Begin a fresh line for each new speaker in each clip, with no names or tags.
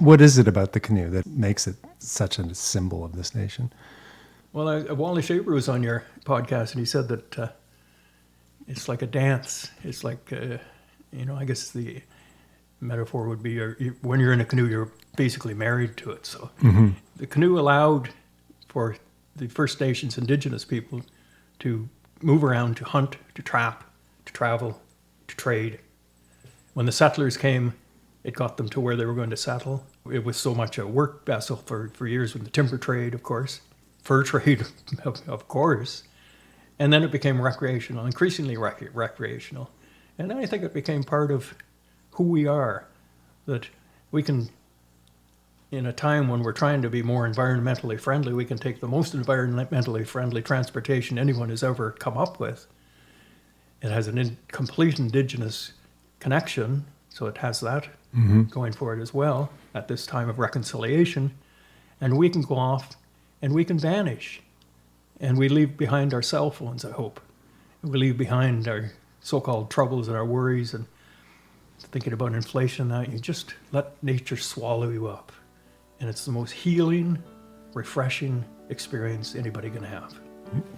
What is it about the canoe that makes it such a symbol of this nation?
Well, Wally Shaver was on your podcast, and he said that it's like a dance. It's like, I guess the metaphor would be when you're in a canoe, you're basically married to it. So the canoe allowed for the First Nations indigenous people to move around, to hunt, to trap, to travel, to trade. When the settlers came, it got them to where they were going to settle. It was so much a work vessel for years with the timber trade, of course, fur trade, of course. And then it became recreational, increasingly recreational. And I think it became part of who we are, that we can, in a time when we're trying to be more environmentally friendly, we can take the most environmentally friendly transportation anyone has ever come up with. It has a complete indigenous connection, so it has that going for it as well at this time of reconciliation. And we can go off and we can vanish. And we leave behind our cell phones, I hope. And we leave behind our so-called troubles and our worries and thinking about inflation and that. You just let nature swallow you up. And it's the most healing, refreshing experience anybody can have.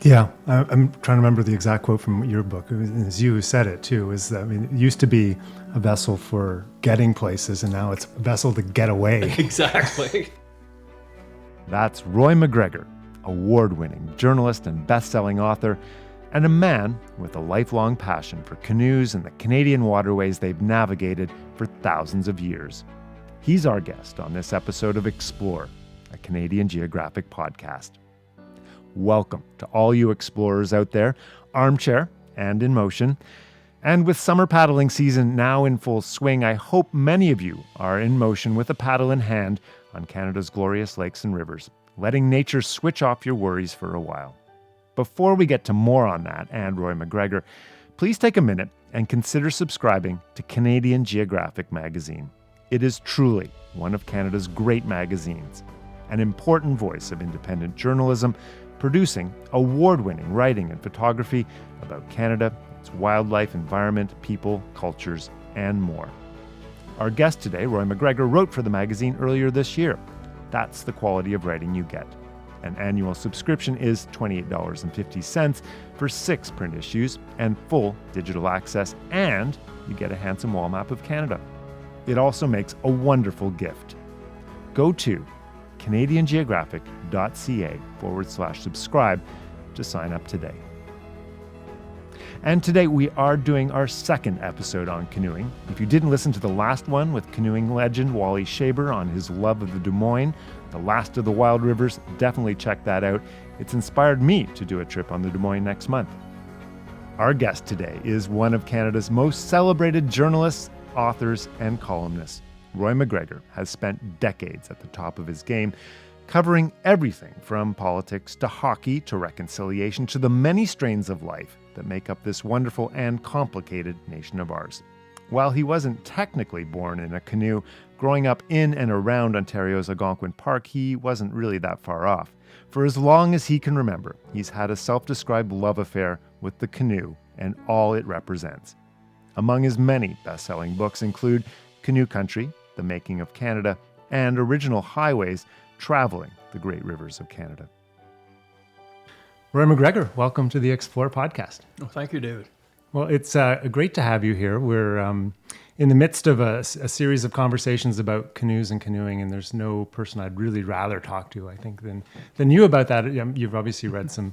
Yeah, I'm trying to remember the exact quote from your book. It was you who said it too. Is that, it used to be a vessel for getting places, and now it's a vessel to get away.
Exactly.
That's Roy MacGregor, award-winning journalist and best-selling author, and a man with a lifelong passion for canoes and the Canadian waterways they've navigated for thousands of years. He's our guest on this episode of Explore, a Canadian Geographic podcast. Welcome to all you explorers out there, armchair and in motion. And with summer paddling season now in full swing, I hope many of you are in motion with a paddle in hand on Canada's glorious lakes and rivers, letting nature switch off your worries for a while. Before we get to more on that and Roy MacGregor, please take a minute and consider subscribing to Canadian Geographic magazine. It is truly one of Canada's great magazines, an important voice of independent journalism, producing award-winning writing and photography about Canada, its wildlife, environment, people, cultures, and more. Our guest today, Roy MacGregor, wrote for the magazine earlier this year. That's the quality of writing you get. An annual subscription is $28.50 for 6 print issues and full digital access, and you get a handsome wall map of Canada. It also makes a wonderful gift. Go to canadiangeographic.ca/subscribe to sign up today. And today we are doing our second episode on canoeing. If you didn't listen to the last one with canoeing legend Wally Shaver on his love of the Des Moines, the last of the wild rivers, definitely check that out. It's inspired me to do a trip on the Des Moines next month. Our guest today is one of Canada's most celebrated journalists, authors, and columnists. Roy MacGregor has spent decades at the top of his game, covering everything from politics to hockey to reconciliation to the many strains of life that make up this wonderful and complicated nation of ours. While he wasn't technically born in a canoe, growing up in and around Ontario's Algonquin Park, he wasn't really that far off. For as long as he can remember, he's had a self-described love affair with the canoe and all it represents. Among his many best-selling books include Canoe Country, The Making of Canada, and Original Highways, Traveling the Great Rivers of Canada.
Roy MacGregor, welcome to the Explore podcast.
Oh, thank you, David.
Well, it's great to have you here. We're in the midst of a series of conversations about canoes and canoeing, and there's no person I'd really rather talk to, I think, than you about that. You've obviously written some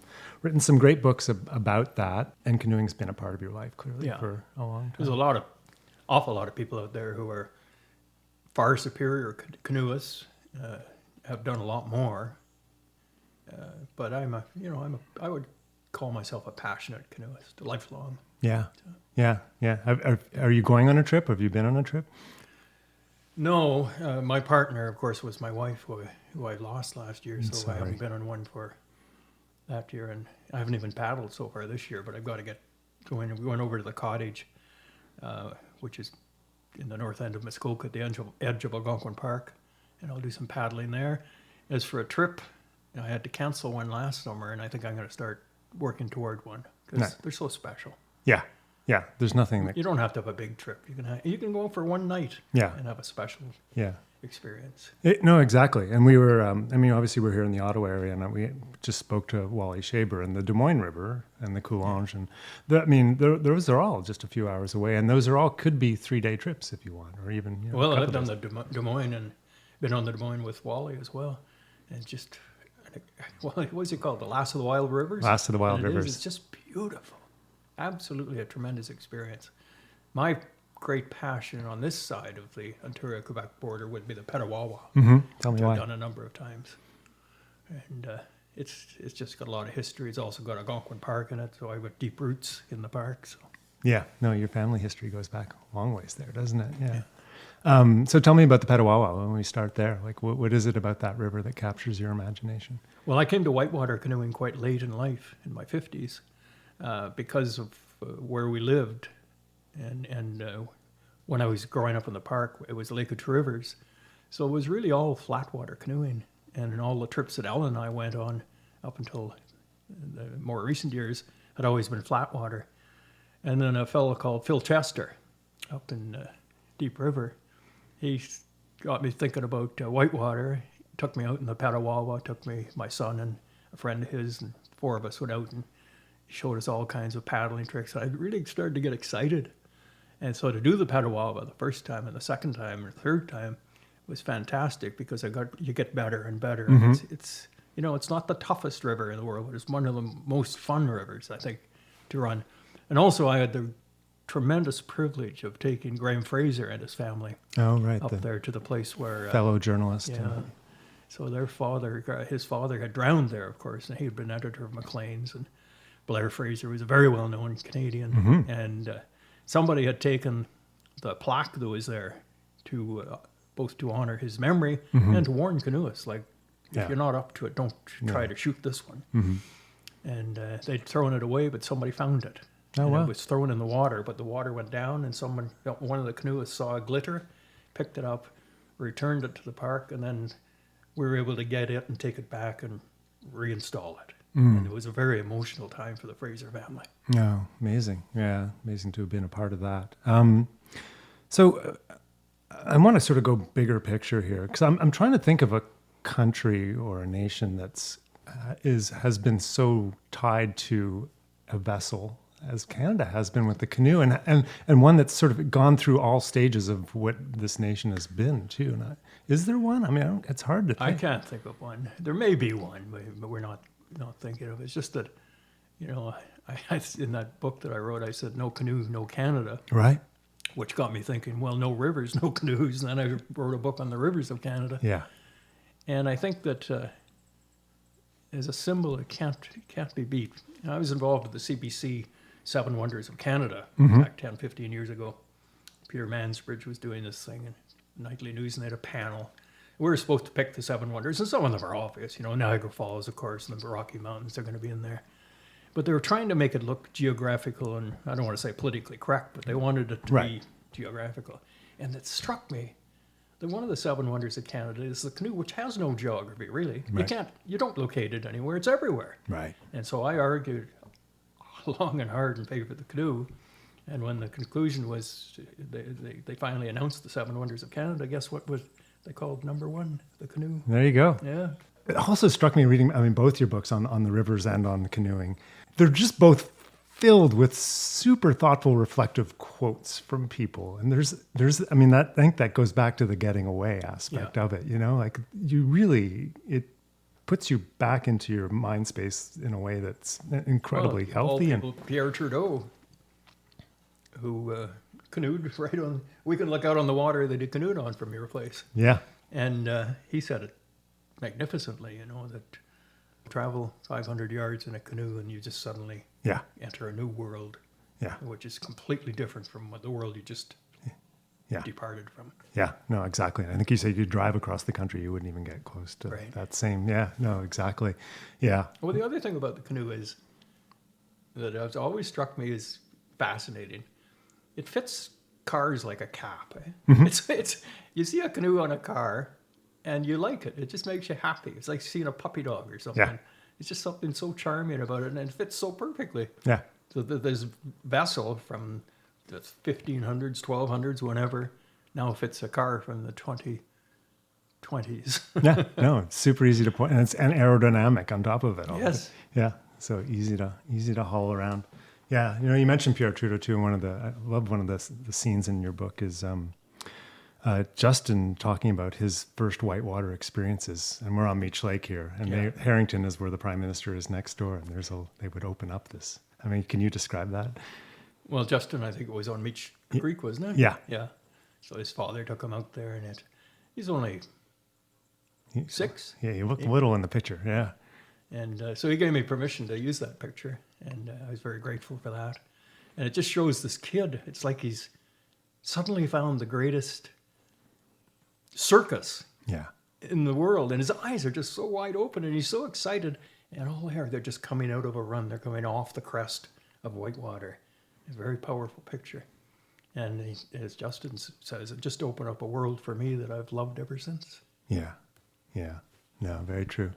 great books about that, and canoeing's been a part of your life, clearly, for a long time.
There's awful lot of people out there who are far superior canoeists, have done a lot more. But I would call myself a passionate canoeist, lifelong.
Yeah. Are you going on a trip? Have you been on a trip?
No, my partner, of course, was my wife, who I lost last year. So
Sorry.
I haven't been on one for that year, and I haven't even paddled so far this year. But I've got to get going. We went over to the cottage, which is in the north end of Muskoka, at the edge of Algonquin Park, and I'll do some paddling there. As for a trip, I had to cancel one last summer, and I think I'm going to start working toward one because they're so special.
Yeah. There's nothing that
You don't have to have a big trip. You can go for one night and have a special experience.
No, exactly. And we were, obviously we're here in the Ottawa area, and we just spoke to Wally Shaber and the Des Moines River and the Coulange. And those are all just a few hours away. And those are all could be 3-day trips if you want, or even,
Well, I lived on the Des Moines and been on the Des Moines with Wally as well. And just, what was it called? The Last of the Wild Rivers?
Last of the Wild Rivers.
It's just beautiful. Absolutely a tremendous experience. My great passion on this side of the Ontario-Quebec border would be the Petawawa.
Tell me
which
why.
I've done a number of times. And it's just got a lot of history. It's also got Algonquin Park in it, so I've got deep roots in the park. So.
Yeah, no, your family history goes back a long ways there, doesn't it? Yeah. So tell me about the Petawawa when we start there. Like, what is it about that river that captures your imagination?
Well, I came to whitewater canoeing quite late in life, in my 50s, because of where we lived. And when I was growing up in the park, it was Lake of Two Rivers. So it was really all flat water canoeing. And in all the trips that Ellen and I went on up until the more recent years had always been flat water. And then a fellow called Phil Chester up in Deep River, he got me thinking about whitewater. Took me out in the Petawawa, took me, my son and a friend of his, and 4 of us went out and showed us all kinds of paddling tricks. I really started to get excited. And so to do the Petawawa the first time and the second time and the third time was fantastic because you get better and better. It's it's not the toughest river in the world, but it's one of the most fun rivers, I think, to run. And also I had the tremendous privilege of taking Graham Fraser and his family up there to the place where...
fellow journalist.
Yeah. So his father had drowned there, of course, and he had been editor of Maclean's. And Blair Fraser was a very well-known Canadian. And... somebody had taken the plaque that was there to both to honor his memory and to warn canoeists, like, if you're not up to it, don't try to shoot this one. And they'd thrown it away, but somebody found it. It was thrown in the water, but the water went down, and one of the canoeists saw a glitter, picked it up, returned it to the park, and then we were able to get it and take it back and reinstall it. And it was a very emotional time for the Fraser family.
Oh, amazing. Yeah, amazing to have been a part of that. I want to sort of go bigger picture here, because I'm trying to think of a country or a nation has been so tied to a vessel as Canada has been with the canoe, and one that's sort of gone through all stages of what this nation has been too. Is there one? I mean, it's hard to think.
I can't think of one. There may be one, but we're not thinking of it. It's just that, I in that book that I wrote, I said, no canoe, no Canada.
Right.
Which got me thinking, well, no rivers, no canoes. And then I wrote a book on the rivers of Canada.
Yeah. And
I think that as a symbol, it can't be beat. I was involved with the CBC 7 Wonders of Canada back 10, 15 years ago. Peter Mansbridge was doing this thing in Nightly News, and they had a panel. We were supposed to pick the 7 wonders, and some of them are obvious. Niagara Falls, of course, and the Rocky Mountains are going to be in there. But they were trying to make it look geographical, and I don't want to say politically correct, but they wanted it to be geographical. And it struck me that one of the 7 wonders of Canada is the canoe, which has no geography, really.
Right.
You don't locate it anywhere. It's everywhere.
Right.
And so I argued long and hard in favor of the canoe. And when the conclusion was they finally announced the 7 wonders of Canada, guess what was they called number 1, the canoe?
There you go.
Yeah.
It also struck me reading, both your books on the rivers and on canoeing. They're just both filled with super thoughtful, reflective quotes from people. And I think that goes back to the getting away aspect of it. Like it puts you back into your mind space in a way that's incredibly healthy.
Pierre Trudeau, who canoed right on. We can look out on the water that he canoed on from your place.
Yeah.
And he said it magnificently, that travel 500 yards in a canoe and you just suddenly enter a new world, which is completely different from the world you just departed from.
Yeah, no, exactly. I think you said you drive across the country, you wouldn't even get close to that same. Yeah, no, exactly. Yeah. Well,
the other thing about the canoe is that has always struck me as fascinating. It fits cars like a cap. It's you see a canoe on a car and you like it. It just makes you happy. It's like seeing a puppy dog or something. Yeah. It's just something so charming about it, and it fits so perfectly. Yeah. So this vessel from the 1500s, 1200s, whenever, now fits a car from the 20s.
Yeah, no, it's super easy to point, and it's aerodynamic on top of it all.
Yes.
Yeah, so easy to haul around. Yeah, you mentioned Pierre Trudeau too. And I love one of the scenes in your book is Justin talking about his first whitewater experiences, and we're on Meech Lake here, and Harrington is where the Prime Minister is next door, and they would open up this. I mean, can you describe that?
Well, Justin, I think it was on Meech Creek, wasn't it?
Yeah.
Yeah. So his father took him out there, and he's only 6.
Yeah, he looked little in the picture. Yeah.
And so he gave me permission to use that picture, and I was very grateful for that. And it just shows this kid, it's like he's suddenly found the greatest circus in the world, and his eyes are just so wide open, and he's so excited, and all there, they're just coming out of a run. They're coming off the crest of whitewater. It's a very powerful picture. And as Justin says, it just opened up a world for me that I've loved ever since.
Yeah. No, very true.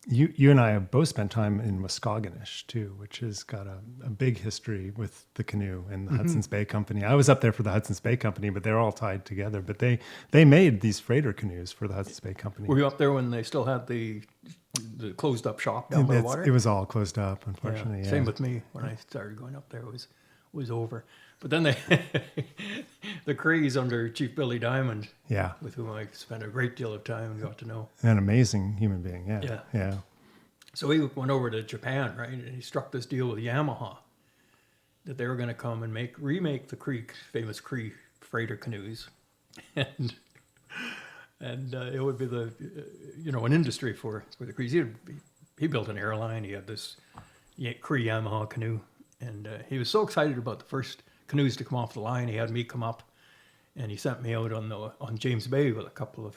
You and I have both spent time in Muskogonish too, which has got a big history with the canoe and the Hudson's Bay Company. I was up there for the Hudson's Bay Company, but they're all tied together. But they made these freighter canoes for the Hudson's Bay Company.
Were you up there when they still had the closed up shop down by the water?
It was all closed up, unfortunately.
Yeah. Same with me. When I started going up there, it was over. But then the Crees under Chief Billy Diamond, with whom I spent a great deal of time and got to know.
An amazing human being, yeah.
So he went over to Japan, right? And he struck this deal with Yamaha that they were going to come and remake the famous Cree freighter canoes, and it would be an industry for the Crees. He built an airline. He had this Cree Yamaha canoe, and he was so excited about the first canoes to come off the line. He had me come up, and he sent me out on James Bay with a couple of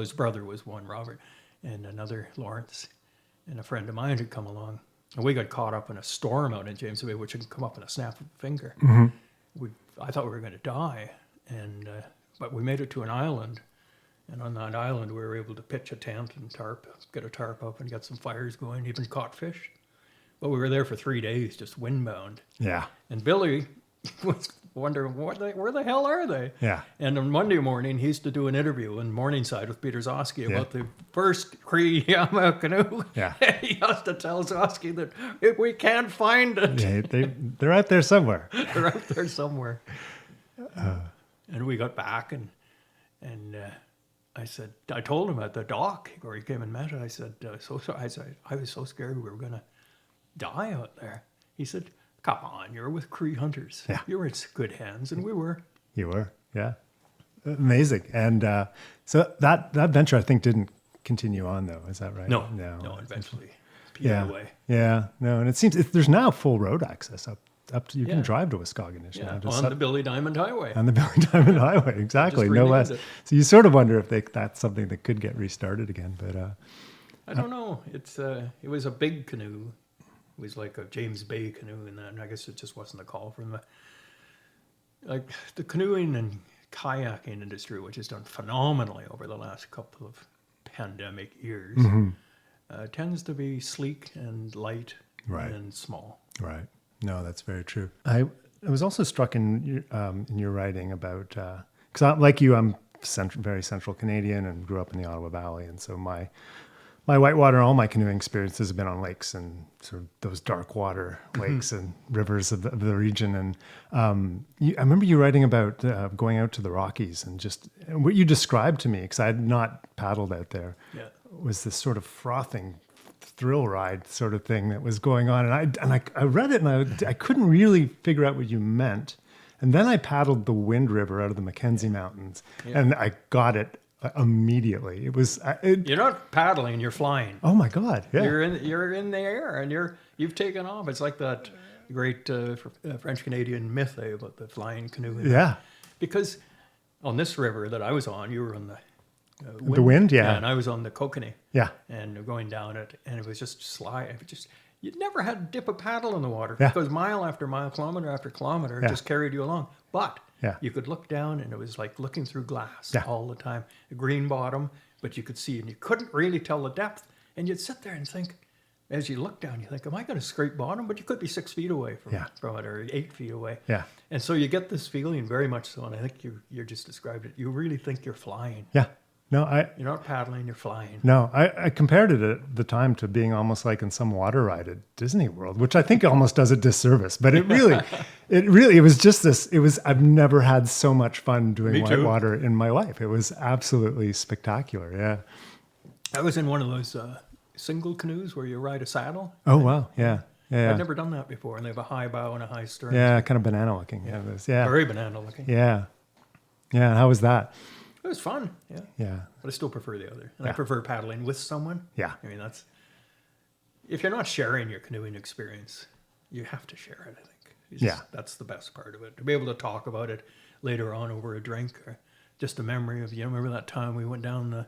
his brother was one, Robert, and another, Lawrence, and a friend of mine had come along. And we got caught up in a storm out in James Bay, which had come up in a snap of a finger. Mm-hmm. I thought we were going to die, but we made it to an island, and on that island we were able to pitch a tent and get a tarp up and get some fires going, even caught fish. But we were there for 3 days, just windbound.
Yeah.
And Billy was wondering, where the hell are they?
Yeah.
And on Monday morning, he used to do an interview in Morningside with Peter Zosky about the first Cree Yamaha canoe.
Yeah.
He has to tell Zosky that we can't find it.
Yeah, they're out there somewhere.
They're out there somewhere. And we got back, and I told him at the dock where he came and met us, I said, I was so scared we were going to die out there. He said, come on, you're with Cree hunters.
Yeah.
You were in good hands, and we were.
You were, yeah. Amazing. And so that venture, I think, didn't continue on, though. Is that right?
No, eventually peeled away.
Yeah, no. And it seems there's now full road access up to, you can drive to Muskogonish now.
On the Billy Diamond Highway.
On the Billy Diamond Highway, exactly, no less. So you sort of wonder if that's something that could get restarted again. But
I don't know. It was a big canoe. It was like a James Bay canoe, and I guess it just wasn't the call from the canoeing and kayaking industry, which has done phenomenally over the last couple of pandemic years, tends to be sleek and light and small.
Right. No, that's very true. I was also struck in your writing about because like you, I'm very central Canadian and grew up in the Ottawa Valley, and so my whitewater, all my canoeing experiences have been on lakes and sort of those dark water lakes and rivers of the region. And I remember you writing about going out to the Rockies and what you described to me, because I had not paddled out there, was this sort of frothing thrill ride sort of thing that was going on. And I read it and I couldn't really figure out what you meant. And then I paddled the Wind River out of the Mackenzie Mountains and I got it immediately. It was
you're not paddling, you're flying.
Oh my God! Yeah,
you're in the air and you've taken off. It's like that great French Canadian myth about the flying canoe. Because on this river that I was on, you were on the
wind,
and I was on the Kokanee, and going down it, and it was just slide. You never had to dip a paddle in the water because mile after mile, kilometer after kilometer, it just carried you along. But you could look down, and it was like looking through glass all the time. A green bottom, but you could see, and you couldn't really tell the depth. And you'd sit there and think, as you look down, you think, am I going to scrape bottom? But you could be 6 feet away from it, or 8 feet away.
Yeah.
And so you get this feeling very much so, and I think you just described it. You really think you're flying.
Yeah. No,
You're not paddling, you're flying.
No, I compared it at the time to being almost like in some water ride at Disney World, which I think almost does a disservice. But it was just this. I've never had so much fun doing whitewater in my life. It was absolutely spectacular. Yeah.
I was in one of those single canoes where you ride a saddle.
Oh wow, yeah.
I've never done that before, and they have a high bow and a high stern.
Yeah, kind of banana looking. Yeah,
Very banana looking.
Yeah. Yeah. How was that?
It was fun, yeah.
Yeah.
But I still prefer the other. And I prefer paddling with someone.
Yeah.
I mean, if you're not sharing your canoeing experience, you have to share it, I think. That's the best part of it. To be able to talk about it later on over a drink, or just a memory of, remember that time we went down the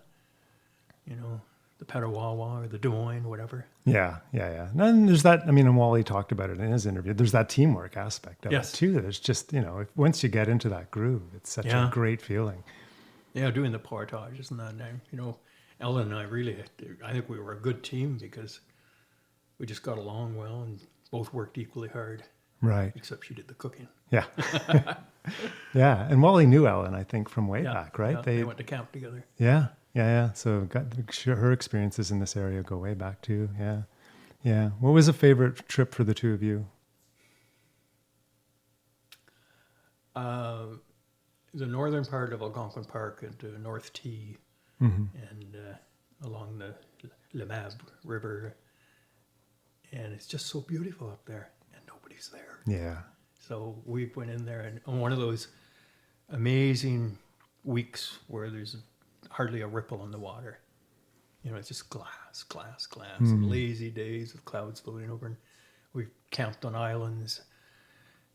Petawawa or the Des Moines, whatever.
Yeah. And there's that, and Wally talked about it in his interview, there's that teamwork aspect of it too. There's just, once you get into that groove, it's such a great feeling.
Yeah, doing the portage, isn't that nice? Ellen and I think we were a good team because we just got along well and both worked equally hard.
Right.
Except she did the cooking.
Yeah. Yeah. And Wally knew Ellen, I think, from way back, right?
Yeah, they went to camp together.
Yeah. So her experiences in this area go way back too. Yeah. Yeah. What was a favorite trip for the two of you?
The northern part of Algonquin Park into North T
Mm-hmm.
and along the Lemab River. And it's just so beautiful up there, and nobody's there.
Yeah.
So we went in there, and on one of those amazing weeks where there's hardly a ripple in the water. It's just glass, and lazy days with clouds floating over. And we camped on islands,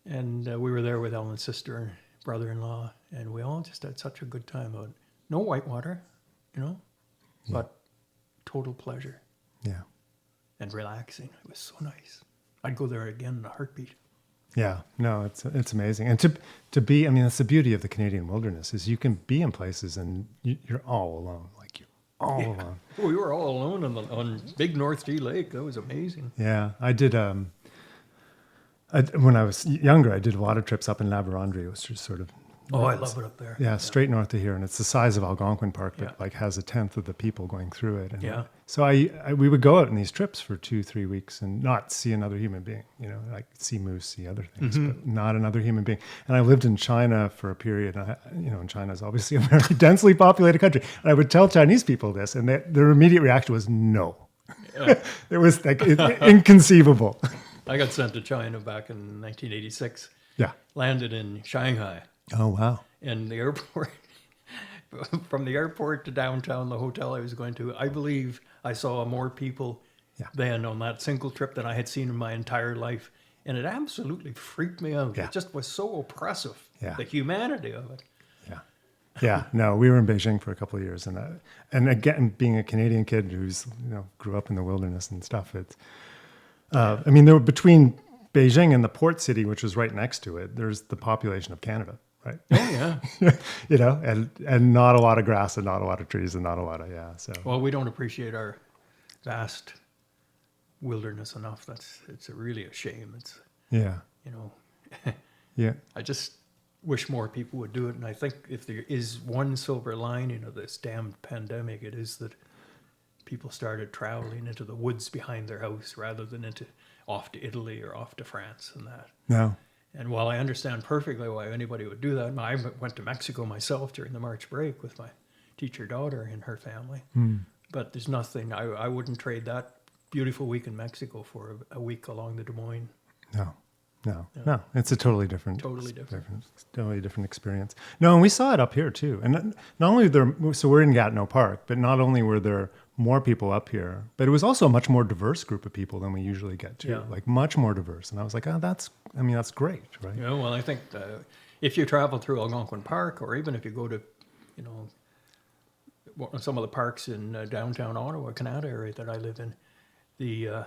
and we were there with Ellen's sister and brother-in-law, and we all just had such a good time out. No whitewater, but total pleasure.
Yeah.
And relaxing. It was so nice. I'd go there again in a heartbeat.
Yeah, no, it's amazing. And to be, that's the beauty of the Canadian wilderness is you can be in places and you're all alone. Like you're all alone.
We were all alone on Big North T Lake. That was amazing.
Yeah, I did, when I was younger, I did a lot of trips up in La Vérendrye, which is sort of...
Oh, I love it up there.
Yeah, straight north of here. And it's the size of Algonquin Park, but has a tenth of the people going through it. And so we would go out on these trips for 2-3 weeks and not see another human being, like see moose, see other things, but not another human being. And I lived in China for a period. And China is obviously a very densely populated country. And I would tell Chinese people this, and their immediate reaction was no. Yeah. It was like inconceivable.
I got sent to China back in 1986.
Yeah.
Landed in Shanghai.
Oh, wow.
And the airport, from the airport to downtown, the hotel I was going to, I believe I saw more people then on that single trip than I had seen in my entire life. And it absolutely freaked me out.
Yeah.
It just was so oppressive, the humanity of it.
Yeah. Yeah. No, we were in Beijing for a couple of years. And again, being a Canadian kid who's, grew up in the wilderness and stuff, it's, there were between Beijing and the port city, which was right next to it, there's the population of Canada. Right.
Oh yeah.
and not a lot of grass and not a lot of trees and not a lot of so.
Well, we don't appreciate our vast wilderness enough. It's really a shame. It's
yeah.
I just wish more people would do it. And I think if there is one silver lining of this damned pandemic, it is that people started traveling into the woods behind their house rather than off to Italy or off to France and that.
No.
And while I understand perfectly why anybody would do that, I went to Mexico myself during the March break with my teacher daughter and her family. But there's nothing, I wouldn't trade that beautiful week in Mexico for a week along the Des Moines.
No. It's a totally different experience. No, and we saw it up here too. And not only so we're in Gatineau Park, but not only were there more people up here, but it was also a much more diverse group of people than we usually get to, like much more diverse. And I was like, that's great, right?
Yeah, well, I think if you travel through Algonquin Park, or even if you go to, some of the parks in downtown Ottawa, Canada area that I live in, the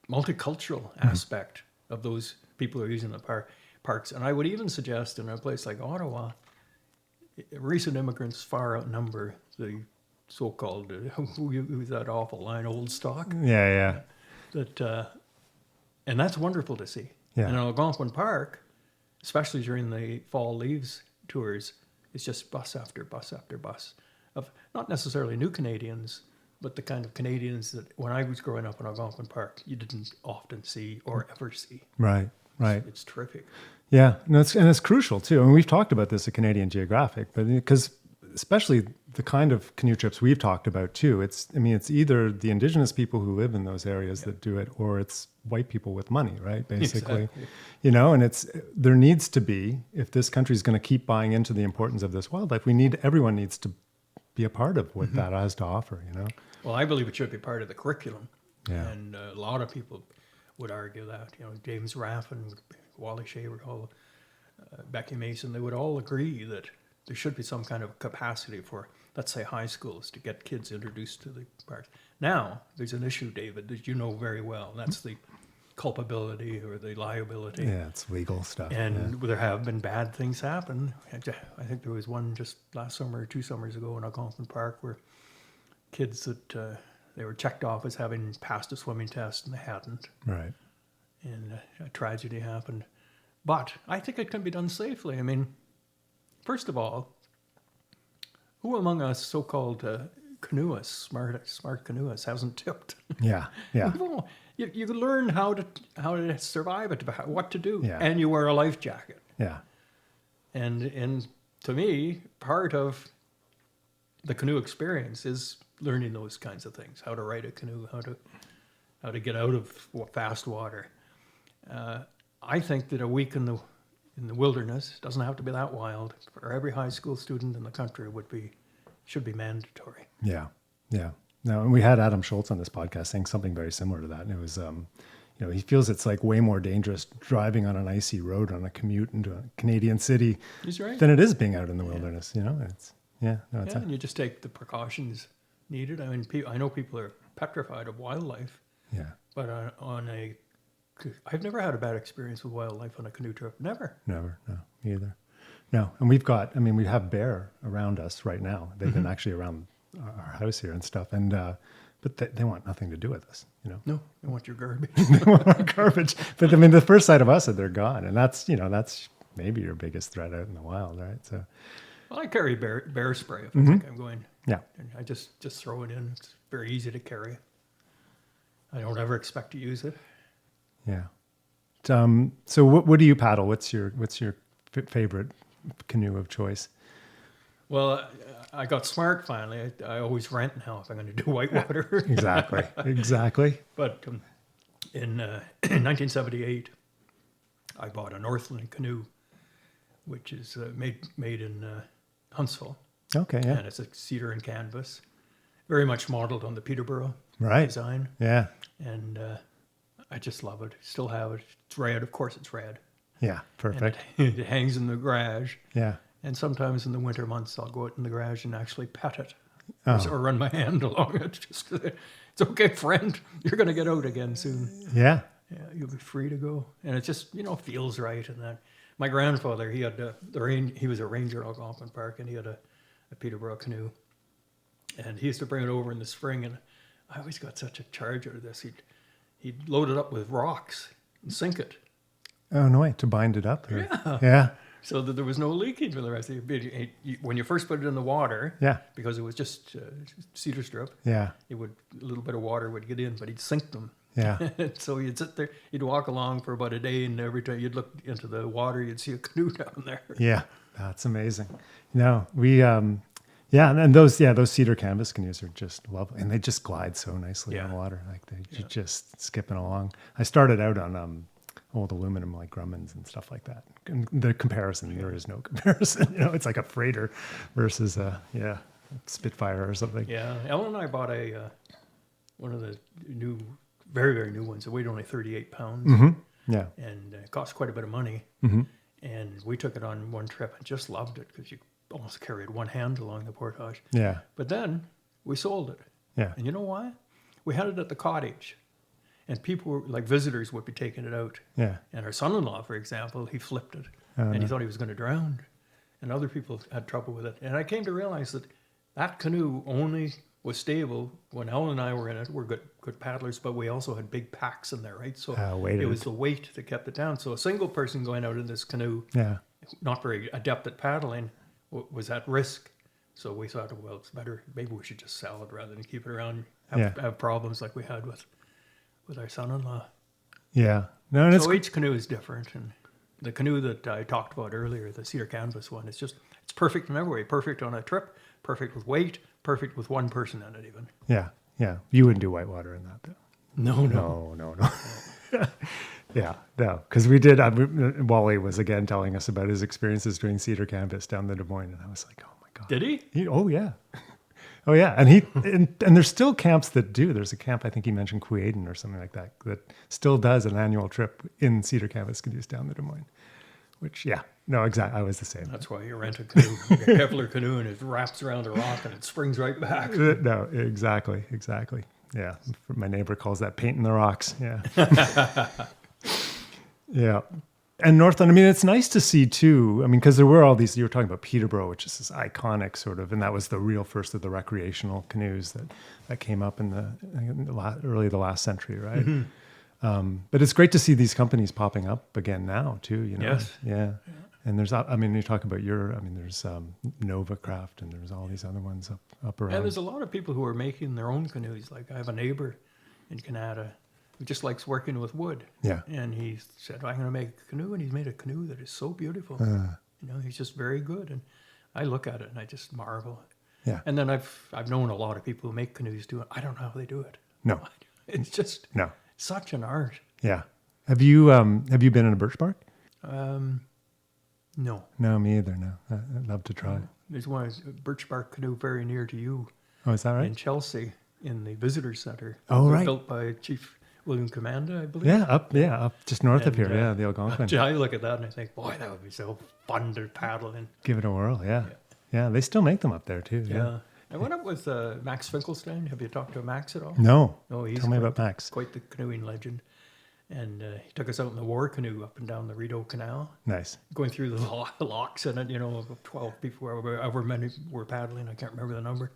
multicultural aspect of those people who are using the parks. And I would even suggest in a place like Ottawa, recent immigrants far outnumber the so-called, who's that awful line, old stock.
Yeah.
And that's wonderful to see.
Yeah.
And in Algonquin Park, especially during the fall leaves tours, it's just bus after bus after bus of not necessarily new Canadians, but the kind of Canadians that when I was growing up in Algonquin Park, you didn't often see or ever see.
Right.
It's terrific.
Yeah, no, it's crucial too. And we've talked about this at Canadian Geographic, but because especially the kind of canoe trips we've talked about too, it's either the Indigenous people who live in those areas that do it, or it's white people with money, right? Basically,
Exactly.
And there needs to be, if this country is going to keep buying into the importance of this wildlife, everyone needs to be a part of what that has to offer.
Well, I believe it should be part of the curriculum.
Yeah.
And a lot of people would argue that. James Raffin, Wally Shaver, Becky Mason, they would all agree that there should be some kind of capacity for, let's say, high schools to get kids introduced to the parks. Now, there's an issue, David, that you know very well. That's the culpability or the liability.
Yeah, it's legal stuff.
And there have been bad things happen. I think there was one just last summer or 2 summers ago in Algonquin Park where kids that they were checked off as having passed a swimming test and they hadn't.
Right.
And a tragedy happened. But I think it can be done safely. I mean, first of all, who among us so-called canoeists, smart canoeists, hasn't tipped?
Yeah.
You learn how to survive it, what to do,
Yeah.
and you wear a life jacket.
Yeah.
And to me, part of the canoe experience is learning those kinds of things: how to ride a canoe, how to get out of fast water. I think that a week in the wilderness doesn't have to be that wild. For every high school student in the country should be mandatory.
Yeah. No, and we had Adam Schultz on this podcast saying something very similar to that. And it was, he feels it's like way more dangerous driving on an icy road on a commute into a Canadian city
He's right.
than it is being out in the wilderness.
And you just take the precautions needed. I mean, I know people are petrified of wildlife, but I've never had a bad experience with wildlife on a canoe trip. Never.
No, me either. No, and we have bear around us right now. They've been actually around our house here and stuff, and but they want nothing to do with us.
No, they want your garbage.
They want our garbage. But I mean, the first sight of us, they're gone, and that's maybe your biggest threat out in the wild, right? So,
well, I carry bear spray if I think I'm going.
Yeah.
And I just throw it in. It's very easy to carry. I don't ever expect to use it.
Yeah. So what do you paddle? What's your favorite canoe of choice?
Well, I got smart finally. I always rent now if I'm going to do whitewater.
Exactly.
But in 1978, I bought a Northland canoe, which is made in Huntsville.
Okay, yeah.
And it's a cedar and canvas, very much modeled on the Peterborough
Right.
design.
Yeah.
And I just love it. Still have it. It's red. Of course it's red.
Yeah, perfect.
And it hangs in the garage.
Yeah.
And sometimes in the winter months, I'll go out in the garage and actually pet it.
Oh.
Or run my hand along it. Just, it's okay, friend. You're going to get out again soon.
Yeah.
Yeah, you'll be free to go. And it just, feels right. And that. My grandfather, he had he was a ranger at Algonquin Park, and he had a Peterborough canoe. And he used to bring it over in the spring, and I always got such a charge out of this. He'd load it up with rocks and sink it.
Oh, no way, to bind it up? Or,
Yeah.
Yeah.
So that there was no leakage for the rest of it. When you first put it in the water,
Yeah.
because it was just cedar strip,
Yeah.
a little bit of water would get in, but he'd sink them.
Yeah.
So you'd sit there, you'd walk along for about a day, and every time you'd look into the water, you'd see a canoe down there.
Yeah. That's amazing. No, we, and those cedar canvas canoes are just lovely, and they just glide so nicely on water. Like you're just skipping along. I started out on old aluminum like Grummins and stuff like that. And the comparison, there is no comparison. It's like a freighter versus Spitfire or something.
Yeah, Ellen and I bought one of the new, very, very new ones. It weighed only 38 pounds.
Mm-hmm. Yeah.
And it cost quite a bit of money.
Mm-hmm.
And we took it on one trip and just loved it because you almost carried one hand along the portage.
Yeah.
But then we sold it.
Yeah.
And you know why? We had it at the cottage. And people were, like visitors would be taking it out.
Yeah.
And our son-in-law, for example, he flipped it.
Oh,
and
no.
he thought he was going to drown. And other people had trouble with it. And I came to realize that that canoe only was stable when Ellen and I were in it. We're good paddlers, but we also had big packs in there, right? So it was the weight that kept it down. So a single person going out in this canoe, not very adept at paddling, was at risk. So we thought, well, it's better. Maybe we should just sell it rather than keep it around. Have problems like we had with our son-in-law.
Yeah. No, and
so each canoe is different, and the canoe that I talked about earlier, the cedar canvas one, it's perfect in every way. Perfect on a trip, perfect with weight, perfect with one person in it even.
Yeah, yeah. You wouldn't do whitewater in that, though.
No.
Yeah, no, because we did. Wally was again telling us about his experiences doing cedar canvas down the Des Moines, and I was like, oh my god.
Did he?
Oh yeah. Oh yeah, and there's still camps that do. There's a camp I think he mentioned, Quaden or something like that still does an annual trip in cedar canvas canoes down the Des Moines. Which exactly. I was the same.
That's why you rent a canoe, a Kevlar canoe, and it wraps around a rock and it springs right back.
No, exactly. Yeah, my neighbor calls that painting the rocks. Yeah, yeah. And Northland, I mean, it's nice to see too. I mean, because there were all these, you were talking about Peterborough, which is this iconic sort of, and that was the real first of the recreational canoes that came up in early the last century, right? Mm-hmm. But it's great to see these companies popping up again now too, you know?
Yes.
Yeah. And there's, I mean, you talk about there's Nova Craft and there's all these other ones up around.
And there's a lot of people who are making their own canoes. Like I have a neighbor in Canada who just likes working with wood.
Yeah.
And he said, I'm going to make a canoe. And he's made a canoe that is so beautiful. He's just very good. And I look at it and I just marvel.
Yeah.
And then I've known a lot of people who make canoes do it. I don't know how they do it.
No.
It's just such an art.
Yeah. Have you been in a birch bark?
No.
No, me either. No. I'd love to try.
There's one birch bark canoe very near to you.
Oh, is that right?
In Chelsea, in the visitor center.
Oh, right.
Built by Chief William Commanda, I believe.
Yeah, up just north of here. The Algonquin.
I look at that and I think, boy, that would be so fun to paddle in.
Give it a whirl. Yeah. They still make them up there too.
Yeah. I went up with Max Finkelstein. Have you talked to Max at all?
No.
He's
Tell me about Max.
Quite the canoeing legend. And he took us out in the war canoe up and down the Rideau Canal.
Nice.
Going through the locks in it, 12 people, however many were paddling. I can't remember the number.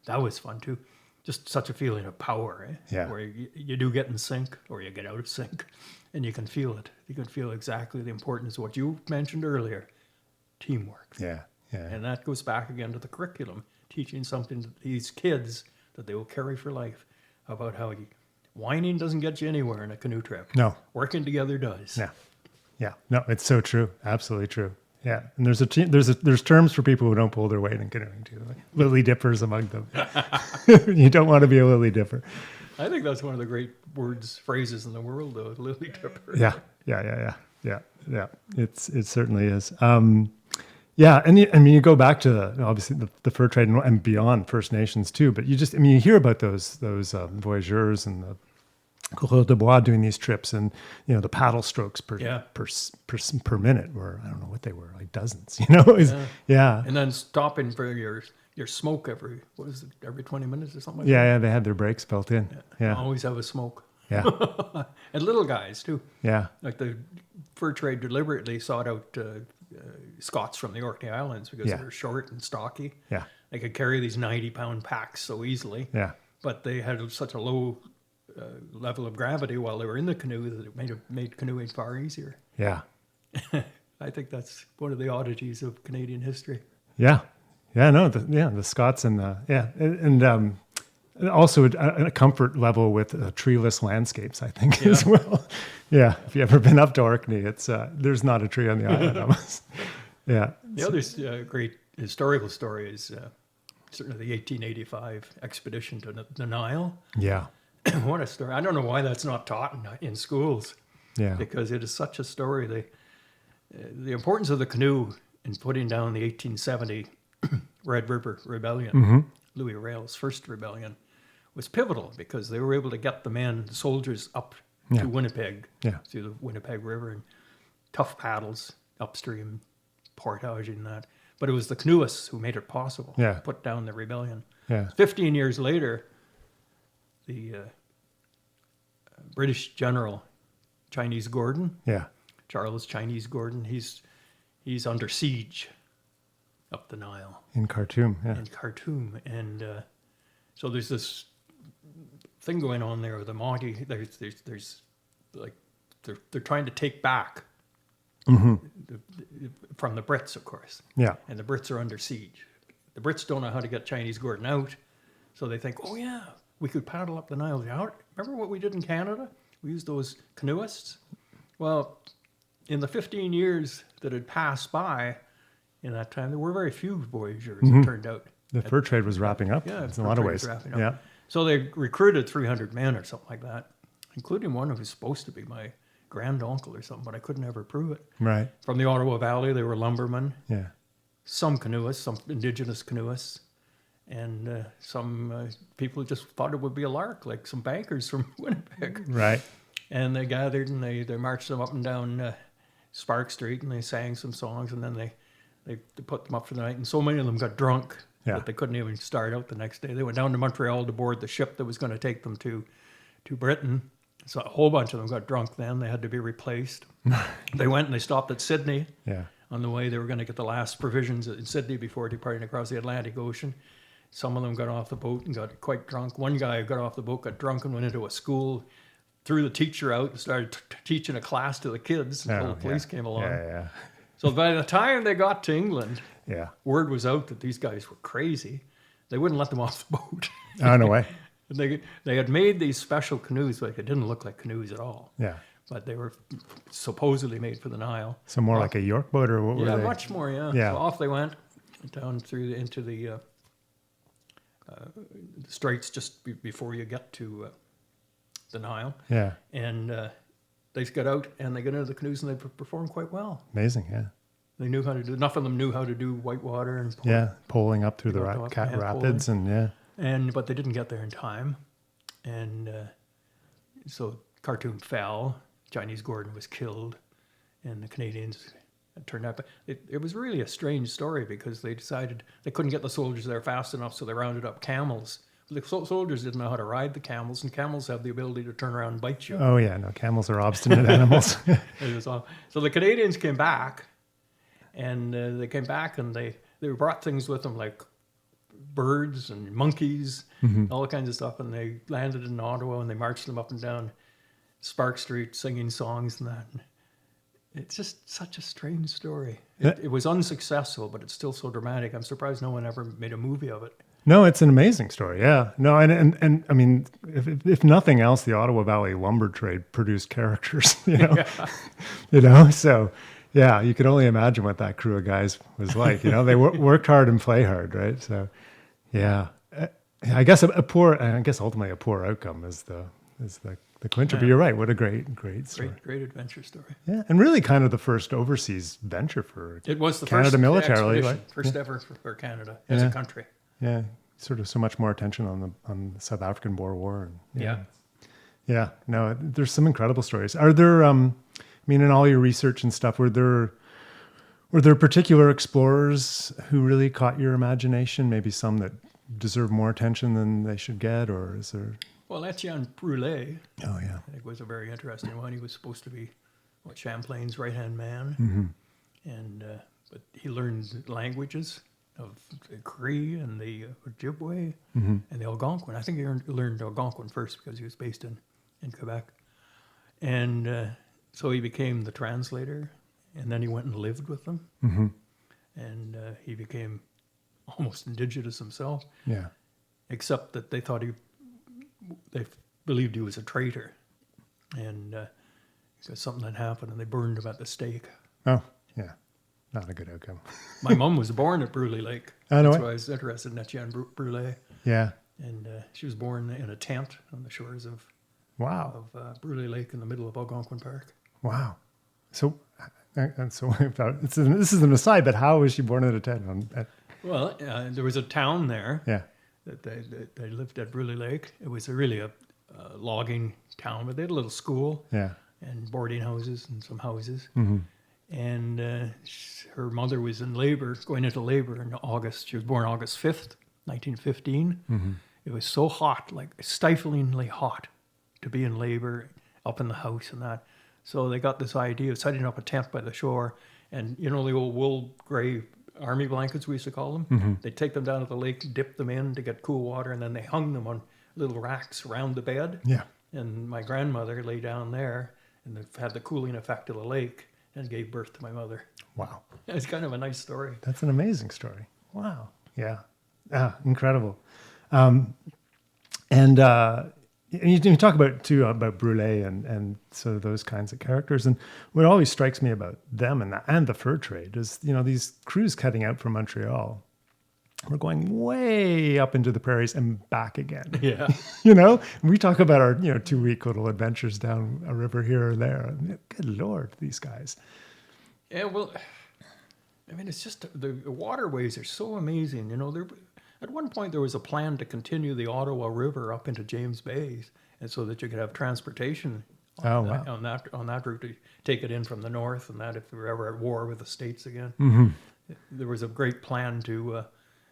That was fun too. Just such a feeling of power, eh?
Yeah.
Where you do get in sync or you get out of sync and you can feel it. You can feel exactly the importance of what you mentioned earlier, teamwork.
Yeah.
And that goes back again to the curriculum, teaching something to these kids that they will carry for life about how whining doesn't get you anywhere in a canoe trip.
No.
Working together does.
Yeah. No, it's so true. Absolutely true. Yeah. And there's terms for people who don't pull their weight in canoeing too. Like lily dippers among them. You don't want to be a lily dipper.
I think that's one of the great phrases in the world, though, lily dipper.
Yeah. It certainly is. And you go back to obviously the fur trade and beyond First Nations too, but you hear about those voyageurs and the coureurs de bois doing these trips, and the paddle strokes per minute were, I don't know what they were, like dozens.
And then stopping for your smoke every 20 minutes or something like that.
Yeah, they had their breaks built in. Yeah.
Always have a smoke.
Yeah.
And little guys too.
Yeah.
Like the fur trade deliberately sought out Scots from the Orkney Islands because they were short and stocky.
Yeah.
They could carry these 90-pound packs so easily.
Yeah.
But they had such a low level of gravity while they were in the canoe that it made canoeing far easier.
Yeah.
I think that's one of the oddities of Canadian history.
Yeah. Yeah. No. The Scots and also a comfort level with treeless landscapes, I think, as well. Yeah. If you've ever been up to Orkney, it's there's not a tree on the island almost. Yeah.
The other great historical story is certainly the 1885 expedition to the Nile.
Yeah.
What a story. I don't know why that's not taught in schools.
Yeah.
Because it is such a story. The importance of the canoe in putting down the 1870 Red River Rebellion, Louis Riel's first rebellion, was pivotal because they were able to get the soldiers up to Winnipeg through the Winnipeg River, and tough paddles upstream, portage and that. But it was the canoeists who made it possible to put down the rebellion.
Yeah.
15 years later, the British general, Chinese Gordon, Charles Chinese Gordon, he's under siege. up the Nile
In Khartoum, yeah.
in Khartoum. And so there's this thing going on there with the Mahdi. There's like, they're trying to take back from the Brits, of course.
Yeah.
And the Brits are under siege. The Brits don't know how to get Chinese Gordon out. So they think, oh yeah, we could paddle up the Nile. Remember what we did in Canada? We used those canoeists. Well, in the 15 years that had passed by in that time, there were very few voyageurs, it turned out.
The fur trade was wrapping up.
Yeah,
in a lot of ways. Yeah.
So they recruited 300 men or something like that, including one who was supposed to be my granduncle or something, but I could never prove it.
Right.
From the Ottawa Valley, they were lumbermen,
Yeah.
some canoeists, some indigenous canoeists, and some people just thought it would be a lark, like some bankers from Winnipeg.
Right.
And they gathered and they marched them up and down Spark Street, and they sang some songs, and then they put them up for the night. And so many of them got drunk that they couldn't even start out the next day. They went down to Montreal to board the ship that was going to take them to Britain. So a whole bunch of them got drunk then. They had to be replaced. They went and they stopped at Sydney.
Yeah.
On the way, they were going to get the last provisions in Sydney before departing across the Atlantic Ocean. Some of them got off the boat and got quite drunk. One guy got off the boat, got drunk, and went into a school, threw the teacher out, and started teaching a class to the kids until the police came along.
Yeah.
So by the time they got to England,
Yeah.
word was out that these guys were crazy. They wouldn't let them off the boat.
Oh, no way.
They had made these special canoes, like it didn't look like canoes at all.
Yeah.
But they were supposedly made for the Nile.
So more like a York boat, or what were
Yeah,
they?
much more, yeah.
Yeah.
So off they went, down through into the straits just before you get to the Nile.
Yeah.
And they got out and they got into the canoes and they performed quite well.
Amazing. Yeah.
They knew how to do, enough of them knew how to do whitewater and pole.
Yeah. Poling up through the
They got the
rapids and
But they didn't get there in time. And so Khartoum fell, Chinese Gordon was killed, and the Canadians turned out. But it was really a strange story because they decided they couldn't get the soldiers there fast enough, so they rounded up camels. The soldiers didn't know how to ride the camels, and camels have the ability to turn around and bite you.
Oh yeah, no, camels are obstinate animals.
So the Canadians came back, and they came back and they brought things with them like birds and monkeys, all kinds of stuff, and they landed in Ottawa and they marched them up and down Spark Street singing songs and that. And it's just such a strange story. It was unsuccessful, but it's still so dramatic. I'm surprised no one ever made a movie of it.
No, it's an amazing story. Yeah. No, and I mean, if nothing else, the Ottawa Valley lumber trade produced characters, so yeah, you could only imagine what that crew of guys was like. They worked hard and play hard, right? So yeah, I guess ultimately a poor outcome is the clincher. But you're right. What a great story.
Great adventure story.
Yeah, and really kind of the first overseas venture for
it was the
Canada
first
militarily,
expedition, first ever for Canada as a country.
Yeah, sort of so much more attention on the South African Boer War. And, yeah. No, there's some incredible stories. Are there? In all your research and stuff, were there particular explorers who really caught your imagination? Maybe some that deserve more attention than they should get, or is there?
Well, Etienne Brûlé,
oh yeah,
I think was a very interesting one. He was supposed to be Champlain's right-hand man, and but he learned languages of the Cree and the Ojibwe and the Algonquin. I think he learned Algonquin first because he was based in Quebec, and so he became the translator, and then he went and lived with them, and he became almost indigenous himself.
Yeah,
except that they believed he was a traitor, and because something had happened, and they burned him at the stake.
Oh, yeah. Not a good outcome.
My mum was born at Brûlé Lake.
Oh, no
That's
way.
why I was interested in Etienne Brûlé.
Yeah.
And she was born in a tent on the shores of
Wow.
Brûlé Lake in the middle of Algonquin Park.
Wow. So this is an aside, but how was she born at a tent?
Well, there was a town there.
Yeah.
That they lived at Brûlé Lake. It was really a logging town, but they had a little school.
Yeah.
And boarding houses and some houses.
Mm-hmm.
And her mother was in labor, going into labor in August. She was born August 5th, 1915.
Mm-hmm.
It was so hot, like stiflingly hot, to be in labor up in the house and that. So they got this idea of setting up a tent by the shore. And, the old wool gray army blankets, we used to call them. They'd take them down to the lake, dip them in to get cool water, and then they hung them on little racks around the bed.
Yeah.
And my grandmother lay down there and it had the cooling effect of the lake and gave birth to my mother.
Wow.
It's kind of a nice story.
That's an amazing story. Wow. Yeah. Incredible. And you talk about too about Brûlé and sort of those kinds of characters. And what always strikes me about them and the fur trade is, these crews cutting out from Montreal were going way up into the prairies and back again.
Yeah.
We talk about our 2-week little adventures down a river here or there. Good Lord, these guys.
Yeah, well, I mean, it's just the waterways are so amazing. At one point there was a plan to continue the Ottawa River up into James Bay, and so that you could have transportation on that route to take it in from the north, and that if we were ever at war with the States again. There was a great plan to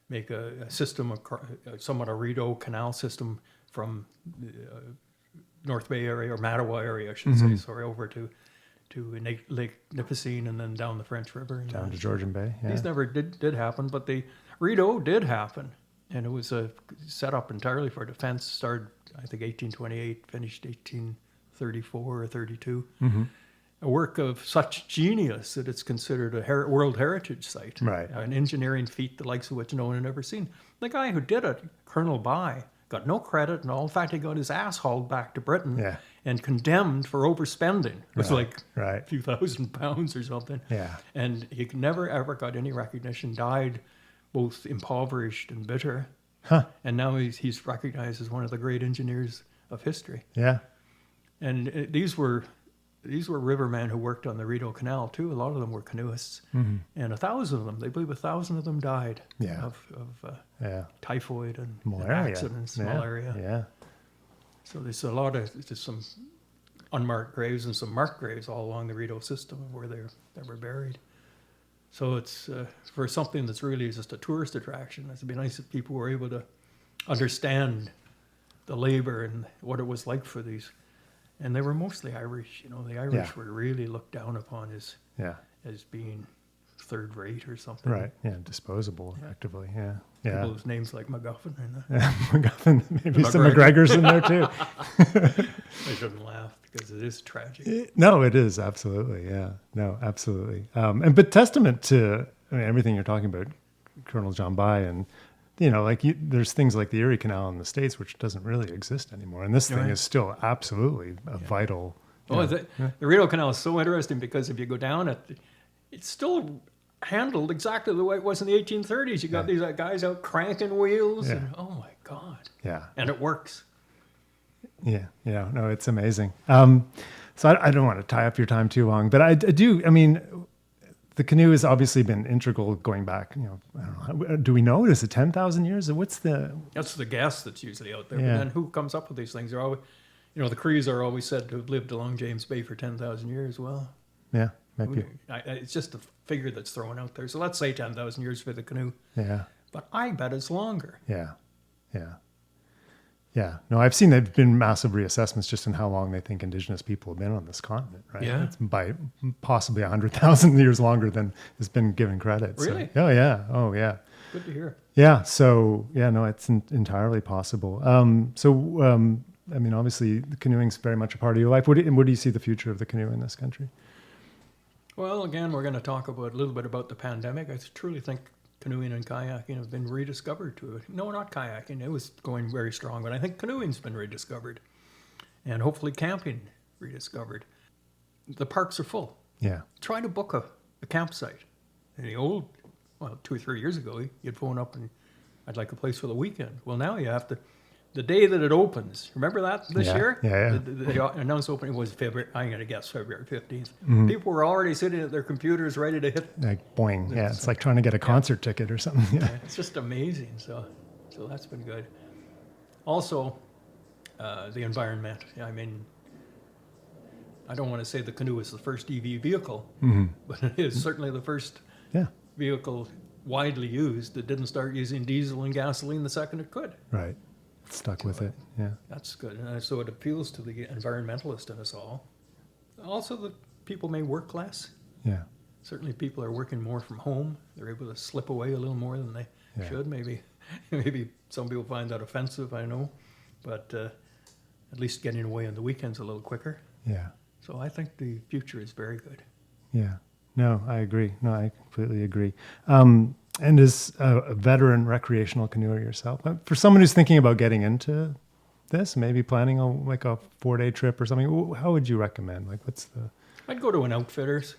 make a system, somewhat a Rideau Canal system from North Bay area, or Mattawa area, I should say, sorry, over to Lake Nipissing and then down the French River.
Down to Georgian Bay, yeah.
These never did happen, but the Rideau did happen. And it was set up entirely for defense, started, I think, 1828, finished 1834 or 32. A work of such genius that it's considered a World Heritage Site.
Right.
An engineering feat the likes of which no one had ever seen. The guy who did it, Colonel By, got no credit and all. In fact, he got his ass hauled back to Britain and condemned for overspending. It was a few £1,000 or something.
Yeah.
And he never, ever got any recognition, died both impoverished and bitter. And now he's recognized as one of the great engineers of history.
Yeah.
And these were rivermen who worked on the Rideau Canal too. A lot of them were canoeists, and 1,000 of them. They believe 1,000 of them died of typhoid and
malaria.
accidents, malaria.
Yeah.
So there's some unmarked graves and some marked graves all along the Rideau system where they were buried. So it's for something that's really just a tourist attraction. It'd be nice if people were able to understand the labor and what it was like for these. And they were mostly Irish. The Irish were really looked down upon as being third rate or something.
Right. Yeah. Disposable, effectively. Yeah. Yeah.
People's names like MacGuffin.
MacGuffin. Maybe some MacGregors in there too.
I shouldn't laugh because it is tragic.
No, it is absolutely. Yeah. No, absolutely. But testament to everything you're talking about, Colonel John By, and there's things like the Erie Canal in the States, which doesn't really exist anymore, and this thing is still absolutely a vital.
The Rideau Canal is so interesting because if you go down it, it's still handled exactly the way it was in the 1830s. You got these guys out cranking wheels, and oh my God, and it works.
Yeah, no, it's amazing. So I don't want to tie up your time too long, but I do. I mean, the canoe has obviously been integral going back. I don't know. Do we know? Is it 10,000 years? That's
the guess that's usually out there. But then who comes up with these things? They're always, the Crees are always said to have lived along James Bay for 10,000 years. Well,
yeah, maybe.
It's just a figure that's thrown out there. So let's say 10,000 years for the canoe.
Yeah.
But I bet it's longer.
Yeah. No, I've seen there've been massive reassessments just in how long they think Indigenous people have been on this continent, right?
Yeah.
It's by possibly 100,000 years longer than has been given credit.
Really?
So, oh, yeah.
Good to hear.
Yeah. So, no, it's entirely possible. Obviously, the canoeing's very much a part of your life. Where do you see the future of the canoe in this country?
Well, again, we're going to talk a little bit about the pandemic. I truly think canoeing and kayaking have been rediscovered to it. No, not kayaking. It was going very strong, but I think canoeing's been rediscovered. And hopefully camping rediscovered. The parks are full. Yeah. Try to book a campsite. In the old, 2 or 3 years ago, you'd phone up and I'd like a place for the weekend. Well, now you have to, the day that it opens, remember that this year?
Yeah.
The announced opening was February 15th. Mm-hmm. People were already sitting at their computers ready to hit.
Like boing. Yeah, it's like trying to get a concert ticket or something. Yeah.
It's just amazing. So that's been good. Also, the environment. I mean, I don't want to say the canoe is the first EV vehicle, but it is certainly the first vehicle widely used that didn't start using diesel and gasoline the second it could.
Right. Stuck with it. Yeah.
That's good. And so it appeals to the environmentalist in us all. Also, the people may work less.
Yeah.
certainly people are working more from home. They're able to slip away a little more than they should. Maybe some people find that offensive, I know. But at least getting away on the weekends a little quicker.
Yeah.
So I think the future is very good.
Yeah. No, I agree. No, I completely agree. And as a veteran recreational canoeer yourself, for someone who's thinking about getting into this, maybe planning a 4-day trip or something, how would you recommend?
I'd go to an outfitters,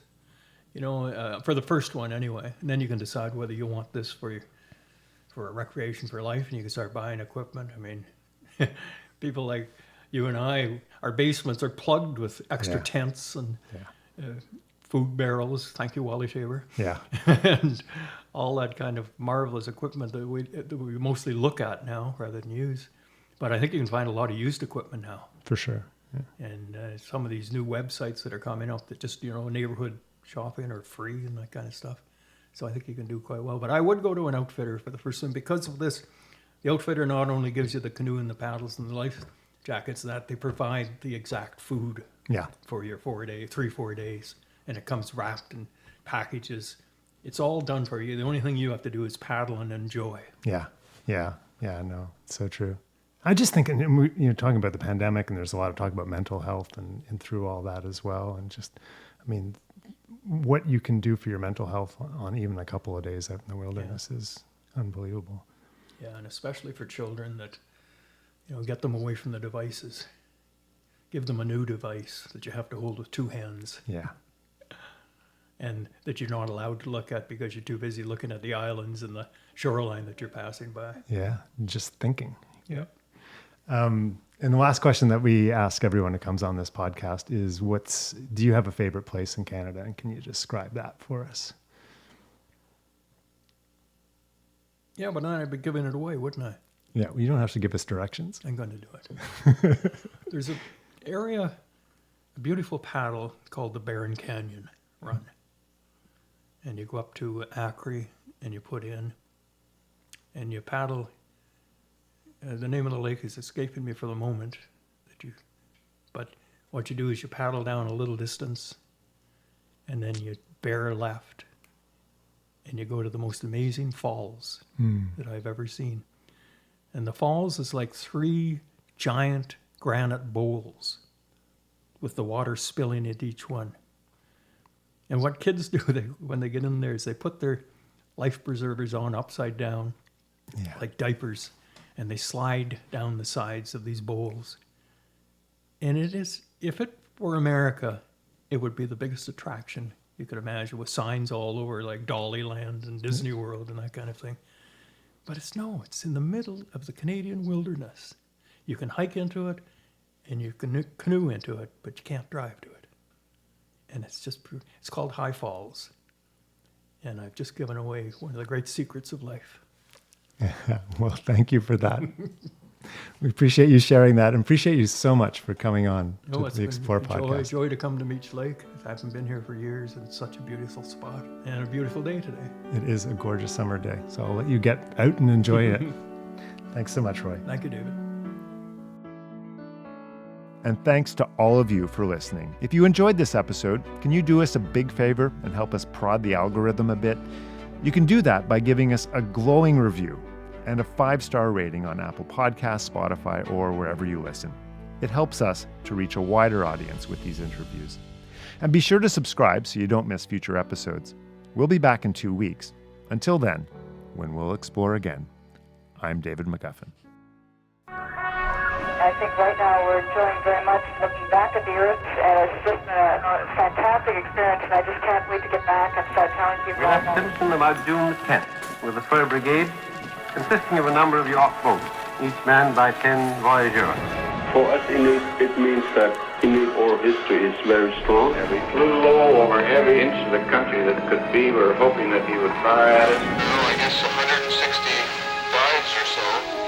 for the first one anyway, and then you can decide whether you want this for a recreation for life, and you can start buying equipment. I mean, people like you and I, our basements are plugged with extra tents and food barrels. Thank you, Wally Shaver.
Yeah.
And all that kind of marvelous equipment that we mostly look at now rather than use. But I think you can find a lot of used equipment now.
For sure. Yeah.
And some of these new websites that are coming up that just, neighborhood shopping are free and that kind of stuff. So I think you can do quite well. But I would go to an outfitter for the first thing because of this. The outfitter not only gives you the canoe and the paddles and the life jackets, that they provide the exact food for your 4 days. And it comes wrapped in packages. It's all done for you. The only thing you have to do is paddle and enjoy.
Yeah. No, it's so true. I just think, talking about the pandemic, and there's a lot of talk about mental health and through all that as well. And just, what you can do for your mental health on even a couple of days out in the wilderness is unbelievable.
Yeah, and especially for children that, get them away from the devices. Give them a new device that you have to hold with two hands.
Yeah.
And that you're not allowed to look at because you're too busy looking at the islands and the shoreline that you're passing by.
Yeah, just thinking.
Yeah.
And the last question that we ask everyone who comes on this podcast is, do you have a favorite place in Canada? And can you describe that for us?
Yeah, but then I'd be giving it away, wouldn't I?
Yeah, well, you don't have to give us directions.
I'm going to do it. There's an area, a beautiful paddle called the Barron Canyon Run. And you go up to Acre and you put in and you paddle. The name of the lake is escaping me for the moment. But what you do is you paddle down a little distance and then you bear left and you go to the most amazing falls that I've ever seen. And the falls is like 3 giant granite bowls with the water spilling into each one. And what kids do when they get in there is they put their life preservers on upside down, like diapers, and they slide down the sides of these bowls. And it is, if it were America, it would be the biggest attraction you could imagine, with signs all over like Dollyland and Disney World and that kind of thing. But it's in the middle of the Canadian wilderness. You can hike into it and you can canoe into it, but you can't drive to it. And it's called High Falls. And I've just given away one of the great secrets of life.
Well, thank you for that. We appreciate you sharing that, and appreciate you so much for coming on to the Explore podcast.
It's a joy to come to Meech Lake. I haven't been here for years, and it's such a beautiful spot and a beautiful day today.
It is a gorgeous summer day, so I'll let you get out and enjoy it. Thanks so much, Roy.
Thank you, David.
And thanks to all of you for listening. If you enjoyed this episode, can you do us a big favor and help us prod the algorithm a bit? You can do that by giving us a glowing review and a 5-star rating on Apple Podcasts, Spotify, or wherever you listen. It helps us to reach a wider audience with these interviews. And be sure to subscribe so you don't miss future episodes. We'll be back in 2 weeks. Until then, when we'll explore again, I'm David McGuffin.
I think right now we're enjoying very much looking back at the Earth, and it's just a fantastic experience, and I just can't wait to get back and start telling people
We
about
left Simpson about June the 10th with the Fur Brigade, consisting of a number of yacht boats, each manned by 10 voyageurs.
For us Inuit, it means that Inuit oral history is very strong.
We flew low over every inch of the country that could be. We were hoping that he would fire at us.
I guess 160 dives or so.